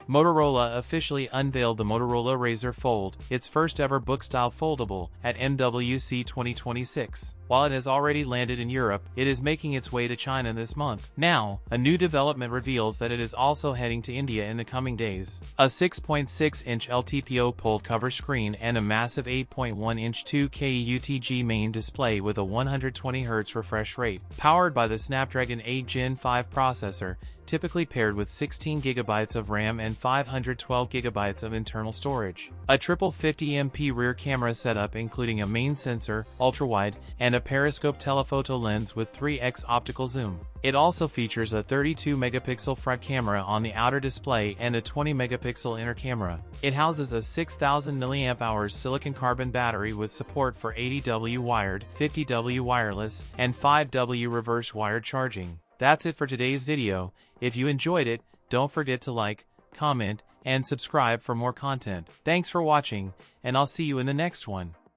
Motorola officially unveiled the Motorola Razr Fold, its first ever book-style foldable, at MWC 2026. While it has already landed in Europe, it is making its way to China this month. Now, a new development reveals that it is also heading to India in the coming days. A 6.6-inch LTPO fold cover screen and a massive 8.1-inch 2K UTG main display with a 120Hz refresh rate, powered by the Snapdragon 8 Gen 5 processor, typically paired with 16GB of RAM and 512GB of internal storage. A triple 50MP rear camera setup including a main sensor, ultra-wide, and a periscope telephoto lens with 3x optical zoom. It also features a 32-megapixel front camera on the outer display and a 20-megapixel inner camera. It houses a 6000 mAh silicon carbon battery with support for 80W wired, 50W wireless, and 5W reverse wired charging. That's it for today's video. If you enjoyed it, don't forget to like, comment, and subscribe for more content. Thanks for watching, and I'll see you in the next one.